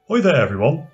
Hoi there everyone,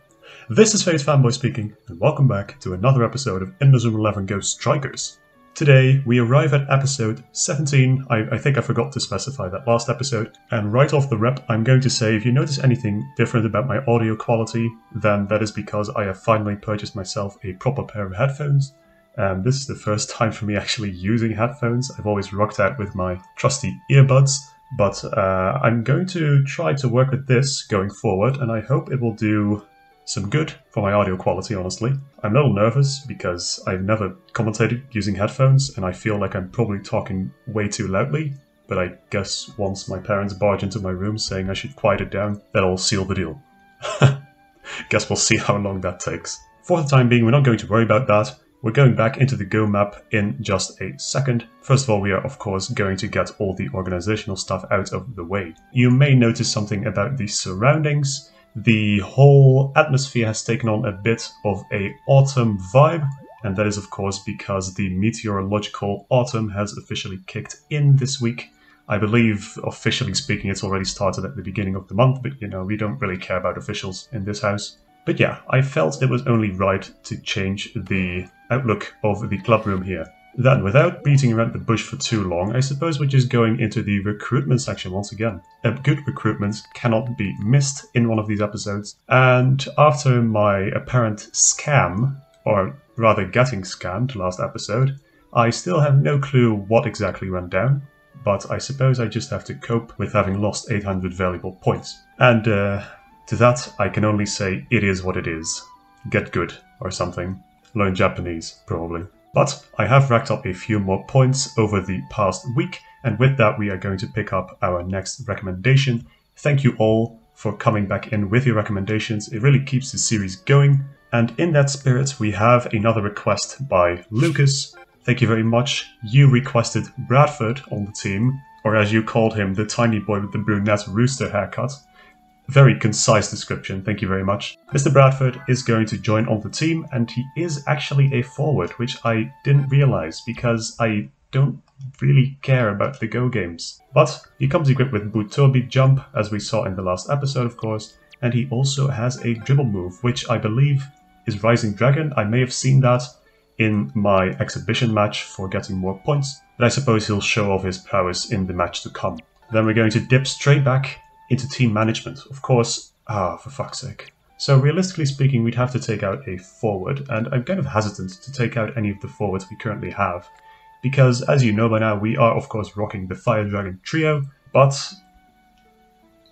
this is FatesFanboy speaking and welcome back to another episode of Inazuma 11 GO Strikers. Today we arrive at episode 17, I think I forgot to specify that last episode, and right off the rep I'm going to say if you notice anything different about my audio quality, then that is because I have finally purchased myself a proper pair of headphones. And this is the first time for me actually using headphones. I've always rocked out with my trusty earbuds. But I'm going to try to work with this going forward, and I hope it will do some good for my audio quality, honestly. I'm a little nervous because I've never commentated using headphones, and I feel like I'm probably talking way too loudly. But I guess once my parents barge into my room saying I should quiet it down, that'll seal the deal. Guess we'll see how long that takes. For the time being, we're not going to worry about that. We're going back into the Go map in just a second. First of all, we are of course going to get all the organizational stuff out of the way. You may notice something about the surroundings. The whole atmosphere has taken on a bit of a autumn vibe, and that is of course because the meteorological autumn has officially kicked in this week. I believe, officially speaking, it's already started at the beginning of the month, but you know, we don't really care about officials in this house. But yeah, I felt it was only right to change the outlook of the club room here. Then, without beating around the bush for too long, I suppose we're just going into the recruitment section once again. A good recruitment cannot be missed in one of these episodes, and after my apparent scam, or rather getting scammed last episode, I still have no clue what exactly went down, but I suppose I just have to cope with having lost 800 valuable points. And to that, I can only say it is what it is. Get good, or something. Learn Japanese, probably. But I have racked up a few more points over the past week, and with that we are going to pick up our next recommendation. Thank you all for coming back in with your recommendations. It really keeps the series going. And in that spirit, we have another request by Lucas. Thank you very much. You requested Bradford on the team, or as you called him, the tiny boy with the brunette rooster haircut. Very concise description, thank you very much. Mr. Bradford is going to join on the team, and he is actually a forward, which I didn't realize because I don't really care about the Go games. But he comes equipped with Butobi Jump, as we saw in the last episode of course, and he also has a dribble move, which I believe is Rising Dragon. I may have seen that in my exhibition match for getting more points, but I suppose he'll show off his prowess in the match to come. Then we're going to dip straight back into team management, of course. For fuck's sake. So realistically speaking, we'd have to take out a forward, and I'm kind of hesitant to take out any of the forwards we currently have, because as you know by now, we are of course rocking the Fire Dragon trio, but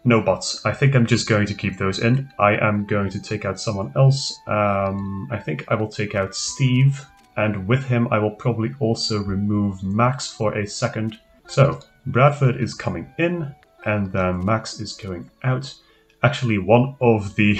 no buts. I think I'm just going to keep those in. I am going to take out someone else. I think I will take out Steve, and with him I will probably also remove Max for a second. So Bradford is coming in, and then Max is going out. Actually, one of the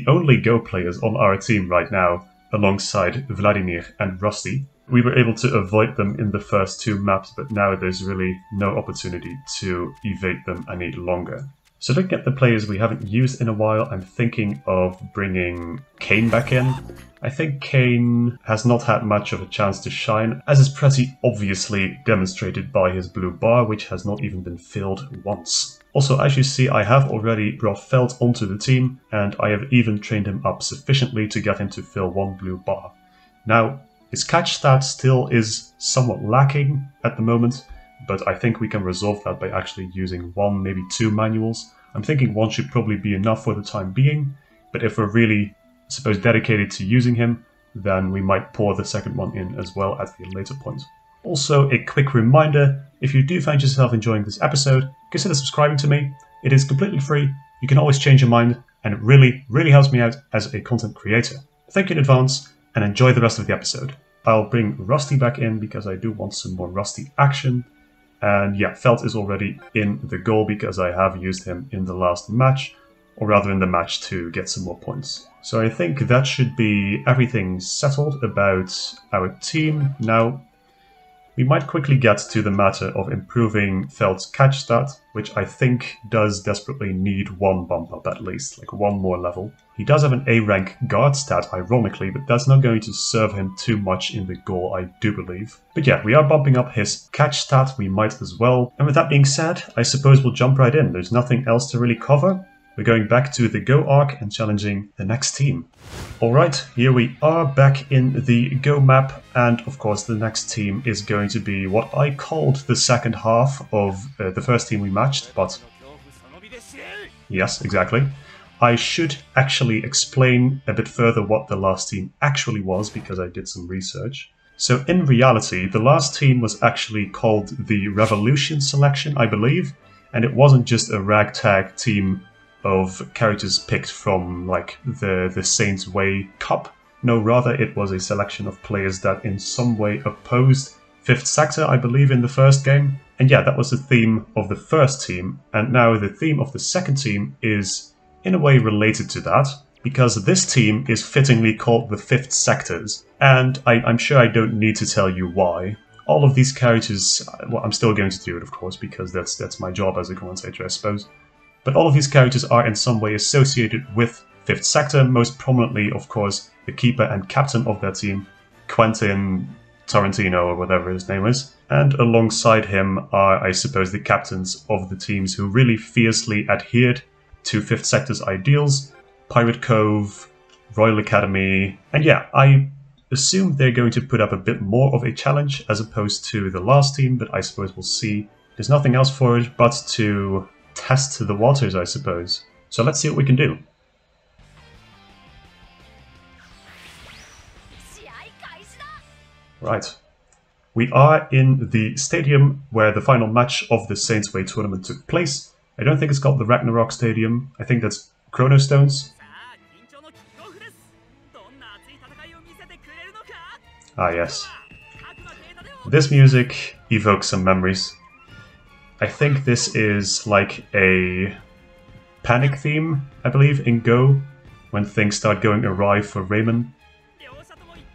only Go players on our team right now, alongside Vladimir and Rusty. We were able to avoid them in the first two maps, but now there's really no opportunity to evade them any longer. So looking at the players we haven't used in a while, I'm thinking of bringing Kane back in. I think Kane has not had much of a chance to shine, as is pretty obviously demonstrated by his blue bar, which has not even been filled once. Also, as you see, I have already brought Felt onto the team, and I have even trained him up sufficiently to get him to fill one blue bar. Now, his catch stat still is somewhat lacking at the moment, but I think we can resolve that by actually using one, maybe two manuals. I'm thinking one should probably be enough for the time being, but if we're really, I suppose, dedicated to using him, then we might pour the second one in as well at a later point. Also, a quick reminder, if you do find yourself enjoying this episode, consider subscribing to me. It is completely free, you can always change your mind, and it really, really helps me out as a content creator. Thank you in advance, and enjoy the rest of the episode. I'll bring Rusty back in because I do want some more Rusty action. And yeah, Felt is already in the goal because I have used him in the last match, or rather in the match to get some more points. So I think that should be everything settled about our team. Now, we might quickly get to the matter of improving Felt's catch stat, which I think does desperately need one bump up at least, like one more level. He does have an A rank guard stat, ironically, but that's not going to serve him too much in the goal, I do believe. But yeah, we are bumping up his catch stat, we might as well. And with that being said, I suppose we'll jump right in. There's nothing else to really cover. We're going back to the Go arc and challenging the next team. Alright, here we are back in the Go map, and of course the next team is going to be what I called the second half of the first team we matched, but yes, exactly. I should actually explain a bit further what the last team actually was, because I did some research. So in reality, the last team was actually called the Revolution Selection, I believe, and it wasn't just a ragtag team of characters picked from like the Saints Way Cup. No, rather it was a selection of players that in some way opposed 5th Sector, I believe, in the first game. And yeah, that was the theme of the first team, and now the theme of the second team is in a way related to that, because this team is fittingly called the 5th Sectors, and I'm sure I don't need to tell you why. All of these characters, well, I'm still going to do it, of course, because that's my job as a commentator, I suppose. But all of these characters are in some way associated with 5th Sector, most prominently, of course, the keeper and captain of their team, Quentin Tarantino, or whatever his name is. And alongside him are, I suppose, the captains of the teams who really fiercely adhered to 5th Sector's ideals, Pirate Cove, Royal Academy, and yeah, I assume they're going to put up a bit more of a challenge as opposed to the last team, but I suppose we'll see. There's nothing else for it but to test the waters, I suppose. So let's see what we can do. Right. We are in the stadium where the final match of the Saints Way tournament took place. I don't think it's called the Ragnarok Stadium. I think that's Chronostones. Ah, yes. This music evokes some memories. I think this is like a panic theme, I believe, in Go, when things start going awry for Raymond.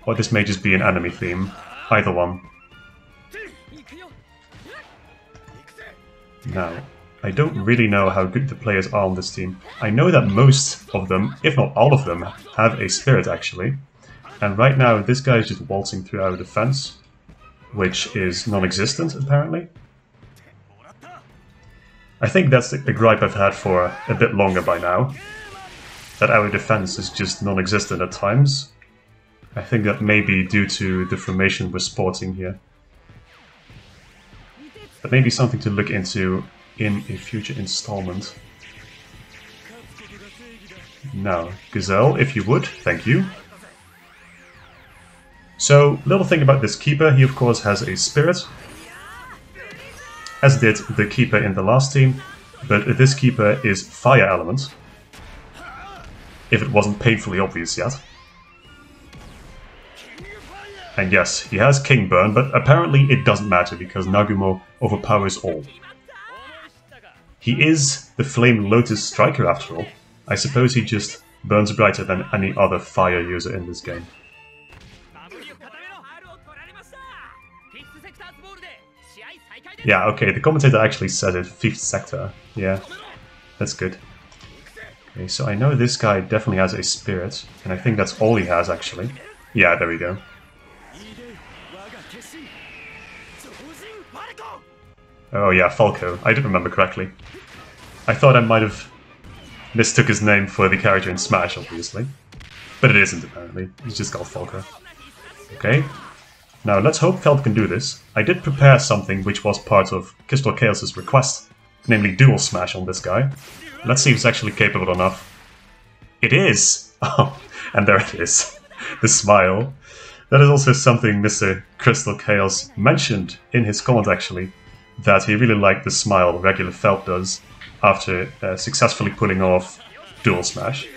Or this may just be an enemy theme. Either one. Now, I don't really know how good the players are on this team. I know that most of them, if not all of them, have a spirit actually. And right now this guy is just waltzing through our defense, which is non-existent apparently. I think that's a gripe I've had for a bit longer by now, that our defense is just non-existent at times. I think that may be due to the formation we're sporting here. That may be something to look into in a future installment. Now, Gazelle, if you would, thank you. So, little thing about this keeper, he of course has a spirit, as did the keeper in the last team, but this keeper is fire element, if it wasn't painfully obvious yet. And yes, he has King Burn, but apparently it doesn't matter because Nagumo overpowers all. He is the Flame Lotus Striker after all. I suppose he just burns brighter than any other fire user in this game. Yeah, okay, the commentator actually said it, 5th Sector. Yeah, that's good. Okay, so I know this guy definitely has a spirit, and I think that's all he has actually. Yeah, there we go. Oh yeah, Falco. I didn't remember correctly. I thought I might have mistook his name for the character in Smash, obviously. But it isn't, apparently. He's just called Falco. Okay. Now, let's hope Felt can do this. I did prepare something which was part of Crystal Chaos' request, namely Dual Smash on this guy. Let's see if it's actually capable enough. It is! Oh, and there it is. The smile. That is also something Mr. Crystal Chaos mentioned in his comment, actually, that he really liked the smile regular Felt does after successfully pulling off Dual Smash.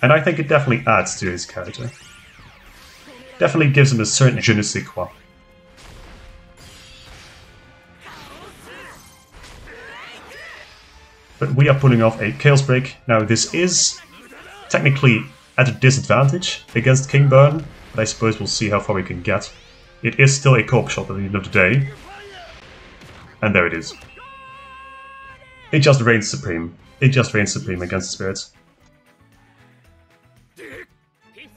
And I think it definitely adds to his character. Definitely gives him a certain je ne sais quoi. But we are pulling off a Chaos Break. Now this is technically at a disadvantage against King Burn, but I suppose we'll see how far we can get. It is still a co-op shot at the end of the day. And there it is. It just reigns supreme. It just reigns supreme against the spirits.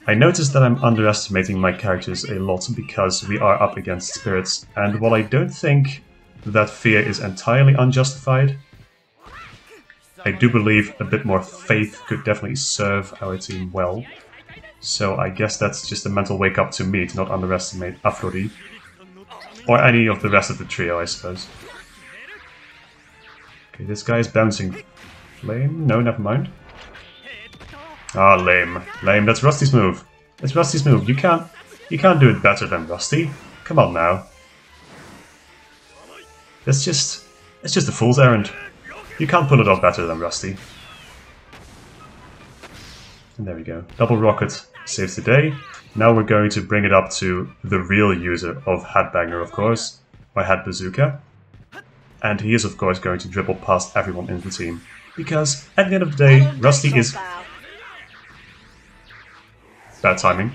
I noticed that I'm underestimating my characters a lot because we are up against spirits, and while I don't think that fear is entirely unjustified, I do believe a bit more faith could definitely serve our team well. So I guess that's just a mental wake-up to me to not underestimate Afrodi. Or any of the rest of the trio, I suppose. Okay, this guy is bouncing flame. No, never mind. Ah, lame. Lame, that's Rusty's move. It's Rusty's move. You can't do it better than Rusty. Come on now. It's just a fool's errand. You can't pull it off better than Rusty. And there we go. Double rocket saves the day. Now we're going to bring it up to the real user of Headbanger, of course. Or Head Bazooka. And he is, of course, going to dribble past everyone in the team. Because, at the end of the day, Rusty is... Bad timing.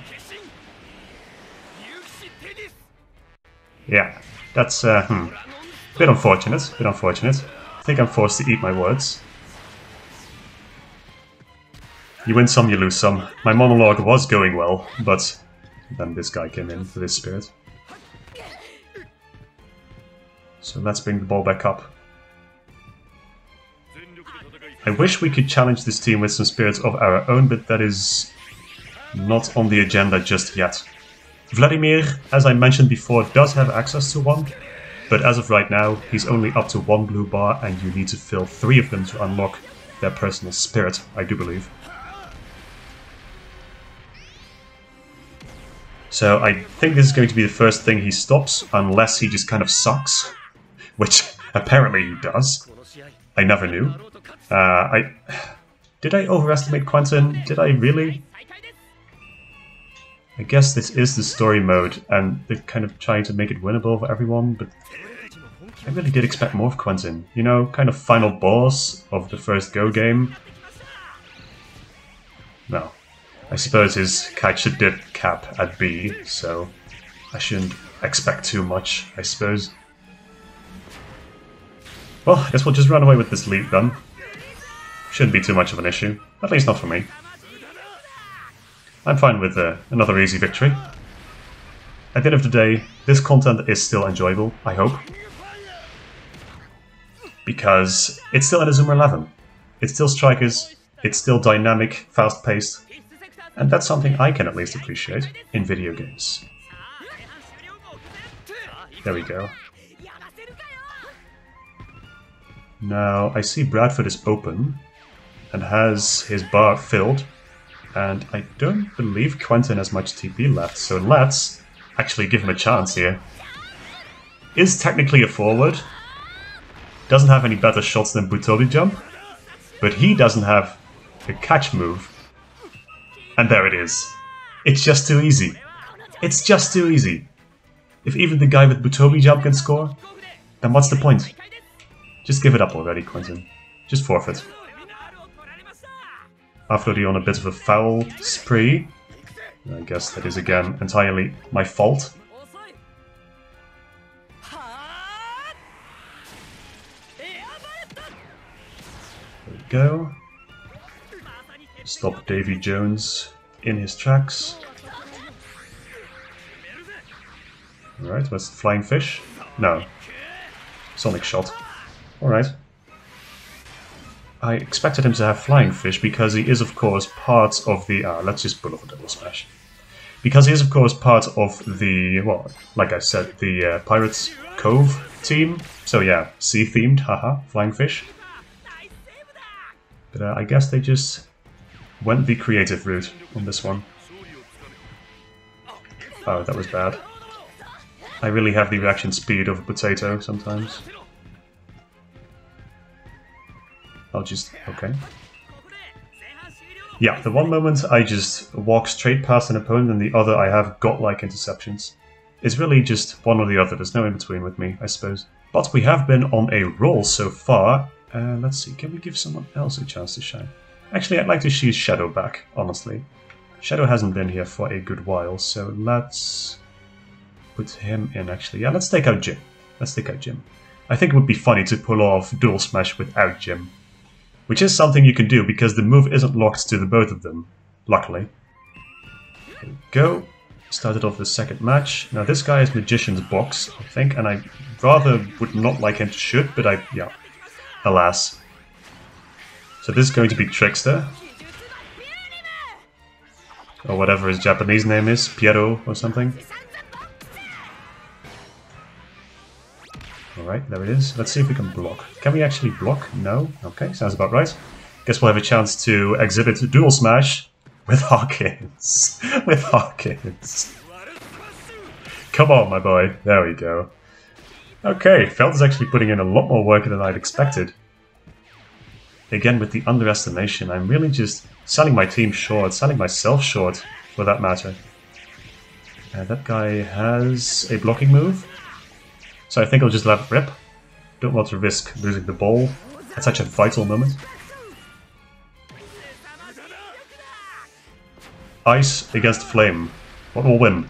Yeah, that's, bit unfortunate, I think I'm forced to eat my words. You win some, you lose some. My monologue was going well, but then this guy came in for this spirit. So let's bring the ball back up. I wish we could challenge this team with some spirits of our own, but that is not on the agenda just yet. Vladimir, as I mentioned before, does have access to one, but as of right now, he's only up to 1 blue bar, and you need to fill 3 of them to unlock their personal spirit, I do believe. So I think this is going to be the first thing he stops, unless he just kind of sucks, which apparently he does. I never knew. Did I overestimate Quentin? Did I really? I guess this is the story mode, and they're kind of trying to make it winnable for everyone, but I really did expect more of Quentin. You know, kind of final boss of the first Go game. No. I suppose his Kaiju did cap at B, so I shouldn't expect too much, I suppose. Well, I guess we'll just run away with this lead then. Shouldn't be too much of an issue, at least not for me. I'm fine with another easy victory. At the end of the day, this content is still enjoyable, I hope. Because it's still Inazuma 11. It's still Strikers, it's still dynamic, fast-paced, and that's something I can at least appreciate in video games. There we go. Now, I see Bradford is open and has his bar filled, and I don't believe Quentin has much TP left, so let's actually give him a chance here. Is technically a forward, doesn't have any better shots than Butobi Jump, but he doesn't have a catch move. And there it is. It's just too easy. It's just too easy. If even the guy with Butobi Jump can score, then what's the point? Just give it up already, Quentin. Just forfeit. Afrodi on a bit of a foul spree. I guess that is again entirely my fault. There we go. Stop Davy Jones in his tracks. Alright, what's the flying fish? No. Sonic shot. Alright. I expected him to have flying fish because he is of course part of the... let's just pull off a double smash. Because he is of course part of the, well, like I said, the Pirates Cove team. So yeah, sea themed, haha, flying fish. But I guess they just went the creative route on this one. Oh, that was bad. I really have the reaction speed of a potato sometimes. I'll just... okay. Yeah, the one moment I just walk straight past an opponent and the other I have godlike interceptions. It's really just one or the other, there's no in-between with me, I suppose. But we have been on a roll so far. Let's see, can we give someone else a chance to shine? Actually, I'd like to see Shadow back, honestly. Shadow hasn't been here for a good while, so let's put him in, actually. Yeah, let's take out Jim. Let's take out Jim. I think it would be funny to pull off Dual Smash without Jim. Which is something you can do, because the move isn't locked to the both of them, luckily. There we go. Started off the second match. Now this guy is Magician's Box, I think, and I rather would not like him to shoot, but yeah. Alas. So this is going to be Trickster. Or whatever his Japanese name is, Piero or something. Alright, there it is. Let's see if we can block. Can we actually block? No? Okay, sounds about right. Guess we'll have a chance to exhibit Dual Smash with Hawkins. With Hawkins. Come on, my boy. There we go. Okay, Felt is actually putting in a lot more work than I'd expected. Again, with the underestimation, I'm really just selling my team short, selling myself short, for that matter. That guy has a blocking move, so I think I'll just let it rip. Don't want to risk losing the ball at such a vital moment. Ice against Flame. What will win?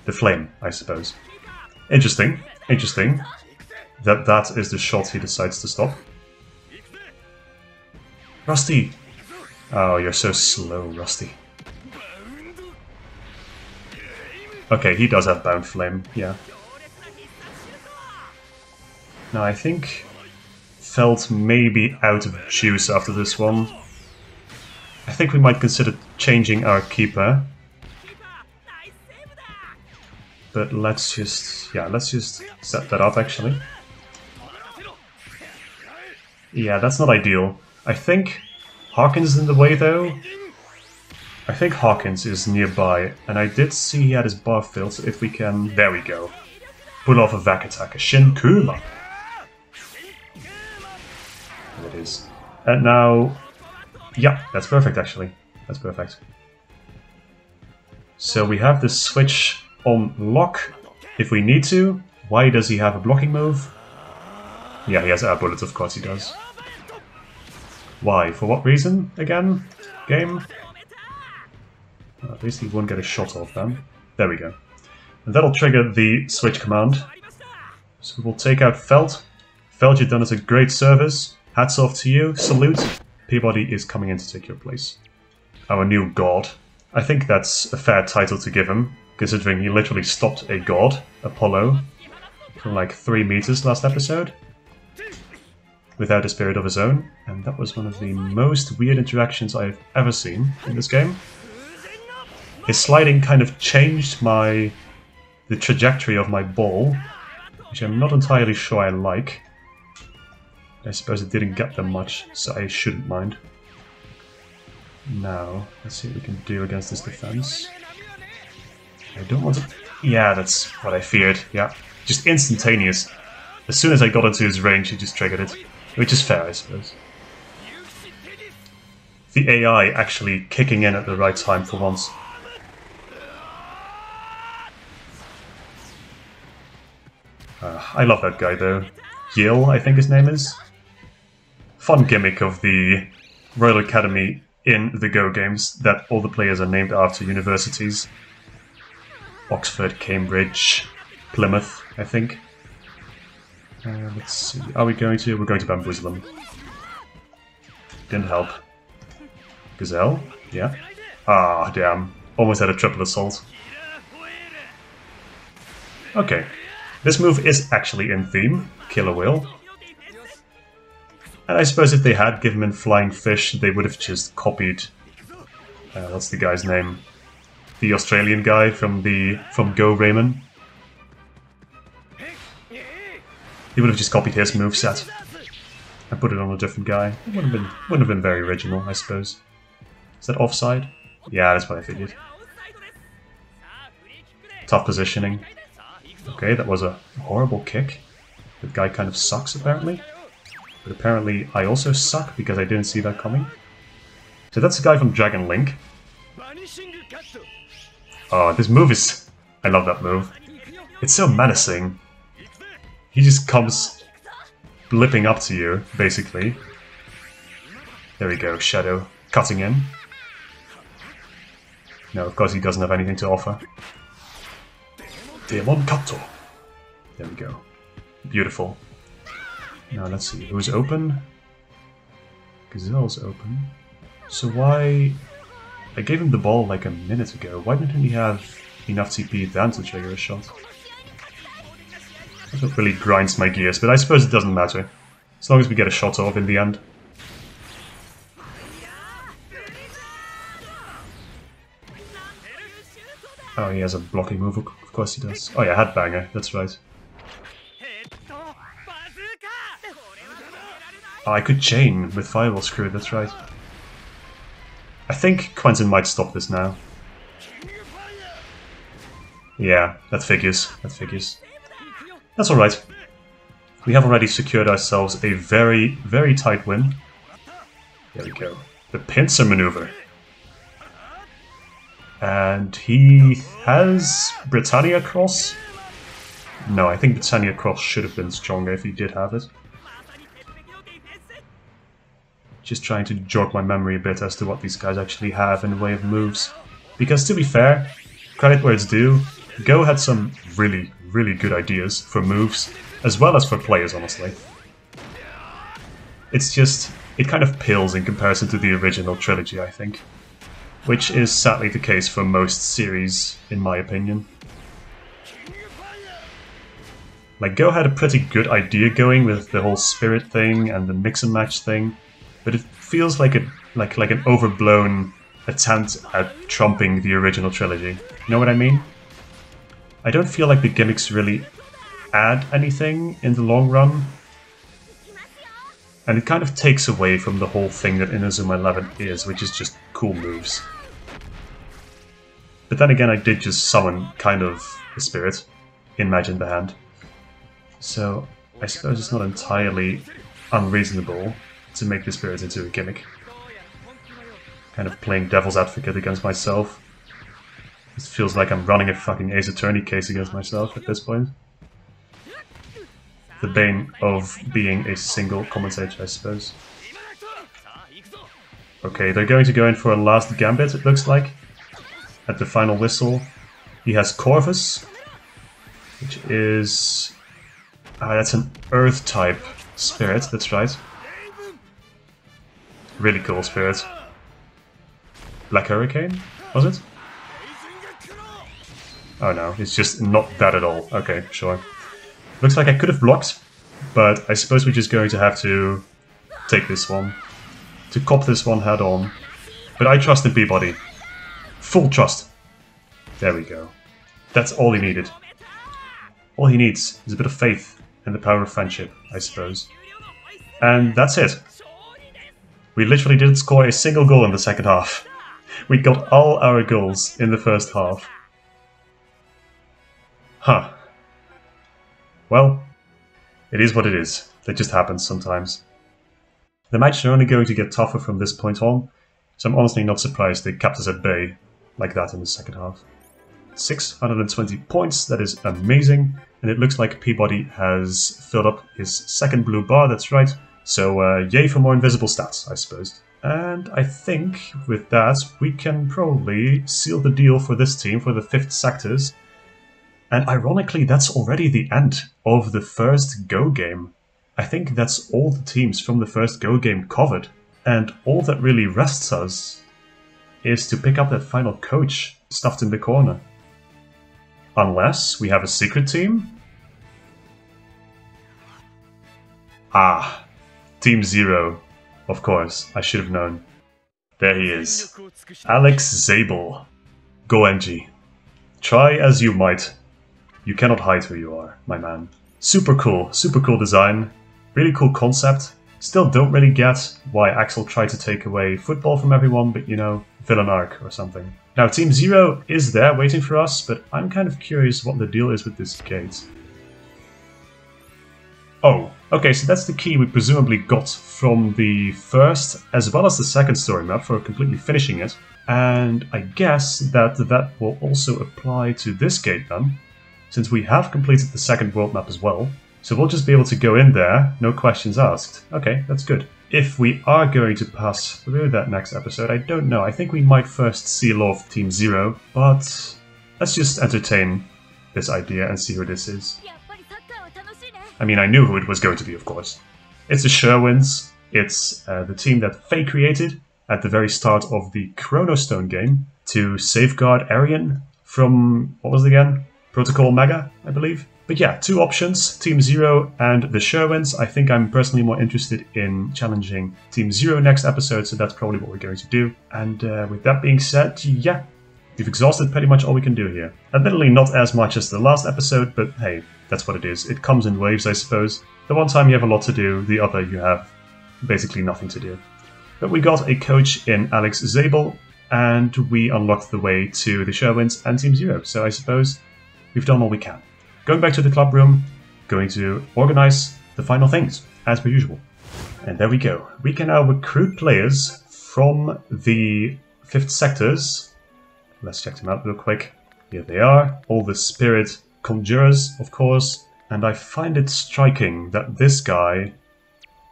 The Flame, I suppose. Interesting, interesting. That is the shot he decides to stop. Rusty! Oh, you're so slow, Rusty. Okay, he does have Bound Flame, yeah. Now I think Felt may be out of juice after this one. I think we might consider changing our keeper. But let's just set that up actually. Yeah, that's not ideal. I think Hawkins is in the way though. I think Hawkins is nearby, and I did see he had his bar filled, so if we can... There we go. Pull off a Vac attack, a Shin Kuma. There it is. And now... Yeah, that's perfect actually. That's perfect. So we have the switch on lock if we need to. Why does he have a blocking move? Yeah, he has air bullets, of course he does. Why? For what reason, again? Game? Well, at least he won't get a shot off then. There we go. And that'll trigger the switch command. So we'll take out Felt. Felt, you've done us a great service. Hats off to you. Salute. Peabody is coming in to take your place. Our new god. I think that's a fair title to give him, considering he literally stopped a god, Apollo, from like 3 meters last episode, without a spirit of his own, and that was one of the most weird interactions I've ever seen in this game. His sliding kind of changed the trajectory of my ball, which I'm not entirely sure I like. I suppose it didn't get them much, so I shouldn't mind. Now, let's see what we can do against this defense. I don't want to... Yeah, that's what I feared, yeah. Just instantaneous. As soon as I got into his range, he just triggered it. Which is fair, I suppose. The AI actually kicking in at the right time for once. I love that guy though. Yale, I think his name is. Fun gimmick of the Royal Academy in the Go games, that all the players are named after universities. Oxford, Cambridge, Plymouth, I think. Let's see. Are we going to? We're going to bamboozle them. Didn't help. Gazelle? Yeah. Ah, damn. Almost had a triple assault. Okay. This move is actually in theme. Killer Whale. And I suppose if they had given him Flying Fish, they would have just copied... what's the guy's name? The Australian guy from Go Raymond. He would have just copied his moveset and put it on a different guy. It wouldn't have been very original, I suppose. Is that offside? Yeah, that's what I figured. Tough positioning. Okay, that was a horrible kick. The guy kind of sucks, apparently. But apparently I also suck because I didn't see that coming. So that's the guy from Dragon Link. Oh, this move is... I love that move. It's so menacing. He just comes blipping up to you, basically. There we go, Shadow. Cutting in. No, of course he doesn't have anything to offer. Demon Kato. There we go. Beautiful. Now let's see, who's open? Gazelle's open. So why... I gave him the ball like a minute ago. Why didn't he have enough TP then to trigger a shot? That really grinds my gears, but I suppose it doesn't matter. As long as we get a shot off in the end. Oh, he has a blocking move, of course he does. Oh yeah, headbanger, that's right. Oh, I could chain with Fireball Screw, that's right. I think Quentin might stop this now. Yeah, that figures, that figures. That's alright. We have already secured ourselves a very, very tight win. There we go. The pincer maneuver. And he has Britannia Cross? No, I think Britannia Cross should have been stronger if he did have it. Just trying to jog my memory a bit as to what these guys actually have in the way of moves. Because to be fair, credit where it's due, Go had some really, really good ideas for moves, as well as for players, honestly. It's just, it kind of pales in comparison to the original trilogy, I think. Which is sadly the case for most series, in my opinion. Like, Go had a pretty good idea going with the whole spirit thing and the mix and match thing, but it feels like an overblown attempt at trumping the original trilogy. You know what I mean? I don't feel like the gimmicks really add anything in the long run. And it kind of takes away from the whole thing that Inazuma 11 is, which is just cool moves. But then again, I did just summon kind of a spirit in Magic in the Hand. So I suppose it's not entirely unreasonable to make the spirit into a gimmick. Kind of playing devil's advocate against myself. It feels like I'm running a fucking Ace Attorney case against myself at this point. The bane of being a single commentator, I suppose. Okay, they're going to go in for a last gambit, it looks like. At the final whistle. He has Corvus, which is... that's an Earth-type spirit, that's right. Really cool spirit. Black Hurricane, was it? Oh no, it's just not that at all. Okay, sure. Looks like I could have blocked, but I suppose we're just going to have to take this one. To cop this one head on. But I trust in Peabody. Full trust. There we go. That's all he needed. All he needs is a bit of faith and the power of friendship, I suppose. And that's it. We literally didn't score a single goal in the second half. We got all our goals in the first half. Huh. Well, it is what it is. That just happens sometimes. The match are only going to get tougher from this point on, so I'm honestly not surprised they kept us at bay like that in the second half. 620 points, that is amazing, and it looks like Peabody has filled up his second blue bar, that's right, so yay for more invisible stats, I suppose. And I think with that we can probably seal the deal for this team for the 5th sectors. And ironically, that's already the end of the first Go game. I think that's all the teams from the first Go game covered. And all that really rests us is to pick up that final coach stuffed in the corner. Unless we have a secret team? Ah, Team Zero. Of course, I should have known. There he is. Alex Zabel. Go NG. Try as you might. You cannot hide who you are, my man. Super cool design. Really cool concept. Still don't really get why Axel tried to take away football from everyone, but you know, villain arc or something. Now Team Zero is there waiting for us, but I'm kind of curious what the deal is with this gate. Oh, okay, so that's the key we presumably got from the first as well as the second story map for completely finishing it. And I guess that will also apply to this gate then, since we have completed the second world map as well. So we'll just be able to go in there, no questions asked. Okay, that's good. If we are going to pass through that next episode, I don't know. I think we might first seal off Team Zero, but let's just entertain this idea and see who this is. I mean, I knew who it was going to be, of course. It's the Sherwins. It's the team that Faye created at the very start of the Chronostone game to safeguard Arian from, what was it again? Protocol Mega, I believe. But yeah, two options, Team Zero and the Sherwins. I think I'm personally more interested in challenging Team Zero next episode, so that's probably what we're going to do. And with that being said, yeah, we've exhausted pretty much all we can do here. Admittedly, not as much as the last episode, but hey, that's what it is. It comes in waves, I suppose. The one time you have a lot to do, the other you have basically nothing to do. But we got a coach in Alex Zabel, and we unlocked the way to the Sherwins and Team Zero, so I suppose we've done all we can. Going back to the club room, going to organize the final things, as per usual. And there we go. We can now recruit players from the 5th sectors. Let's check them out real quick. Here they are, all the spirit conjurers, of course. And I find it striking that this guy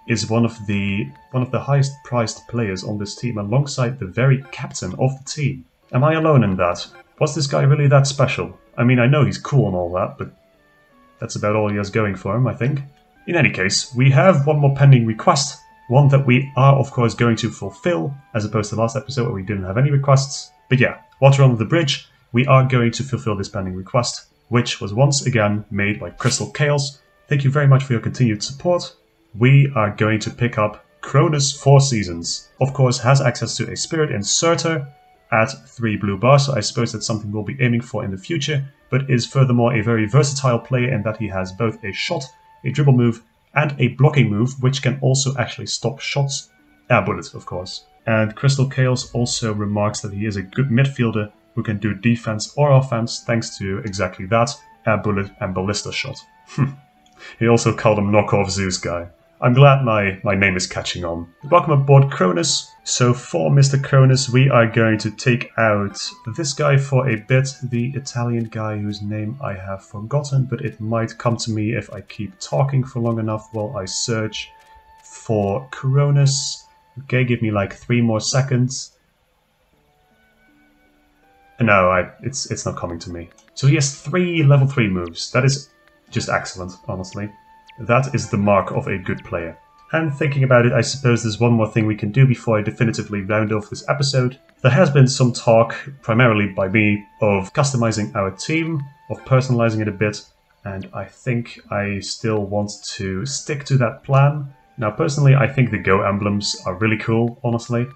is one of the highest priced players on this team, alongside the very captain of the team. Am I alone in that? Was this guy really that special? I mean, I know he's cool and all that, but that's about all he has going for him, I think. In any case, we have one more pending request, one that we are, of course, going to fulfill, as opposed to last episode where we didn't have any requests. But yeah, water under the bridge, we are going to fulfill this pending request, which was once again made by Crystal Chaos. Thank you very much for your continued support. We are going to pick up Cronus 4 Seasons. Of course, has access to a Spirit Inserter at 3 blue bars, so I suppose that's something we'll be aiming for in the future, but is furthermore a very versatile player in that he has both a shot, a dribble move, and a blocking move, which can also actually stop shots. Air Bullet, of course. And Crystal Chaos also remarks that he is a good midfielder who can do defense or offense thanks to exactly that, Air Bullet and Ballista Shot. He also called him Knockoff Zeus guy. I'm glad my name is catching on. Welcome aboard, Cronus. So for Mr. Cronus, we are going to take out this guy for a bit, the Italian guy whose name I have forgotten, but it might come to me if I keep talking for long enough while I search for Cronus. Okay, give me like 3 more seconds. No, it's not coming to me. So he has 3 level 3 moves. That is just excellent, honestly. That is the mark of a good player. And thinking about it, I suppose there's one more thing we can do before I definitively round off this episode. There has been some talk, primarily by me, of customizing our team, of personalizing it a bit, and I think I still want to stick to that plan. Now personally, I think the Go emblems are really cool, honestly.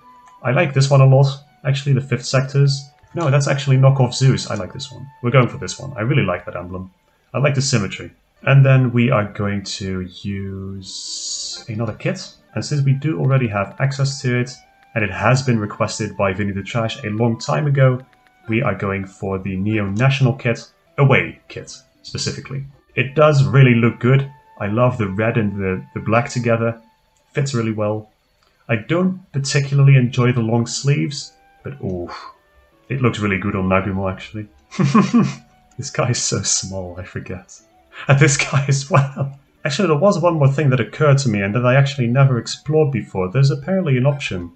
I like this one a lot, actually the 5th sectors. No, that's actually Knockoff Zeus, I like this one. We're going for this one, I really like that emblem. I like the symmetry. And then we are going to use another kit. And since we do already have access to it, and it has been requested by Vinny the Trash a long time ago, we are going for the Neo National kit, away kit, specifically. It does really look good. I love the red and the black together. Fits really well. I don't particularly enjoy the long sleeves, but ooh, it looks really good on Nagumo actually. This guy is so small, I forget. And this guy as well. Actually, there was one more thing that occurred to me and that I actually never explored before. There's apparently an option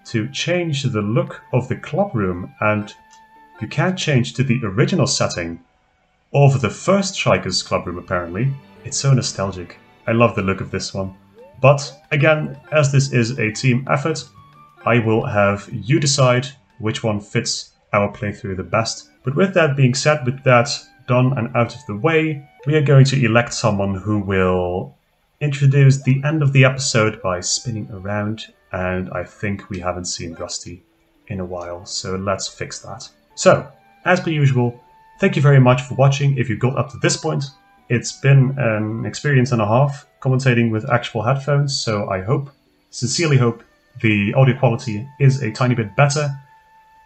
to change the look of the club room, and you can't change to the original setting of the first Strikers club room, apparently. It's so nostalgic. I love the look of this one. But, again, as this is a team effort, I will have you decide which one fits our playthrough the best. But with that being said, with that done and out of the way, we are going to elect someone who will introduce the end of the episode by spinning around, and I think we haven't seen Rusty in a while, so let's fix that. So, as per usual, thank you very much for watching if you got up to this point. It's been an experience and a half commentating with actual headphones, so I hope, sincerely hope, the audio quality is a tiny bit better,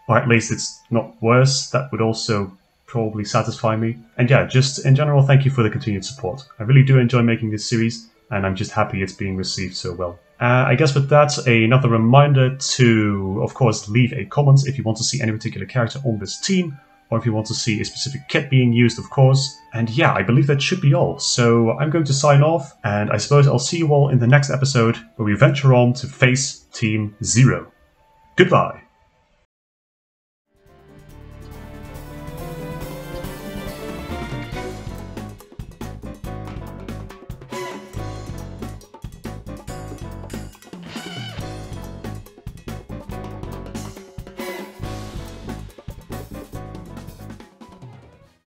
or at least it's not worse. That would also probably satisfy me. And yeah, just in general, thank you for the continued support. I really do enjoy making this series, and I'm just happy it's being received so well. I guess with that, another reminder to, of course, leave a comment if you want to see any particular character on this team, or if you want to see a specific kit being used, of course. And yeah, I believe that should be all. So I'm going to sign off, and I suppose I'll see you all in the next episode, where we venture on to face Team Zero. Goodbye!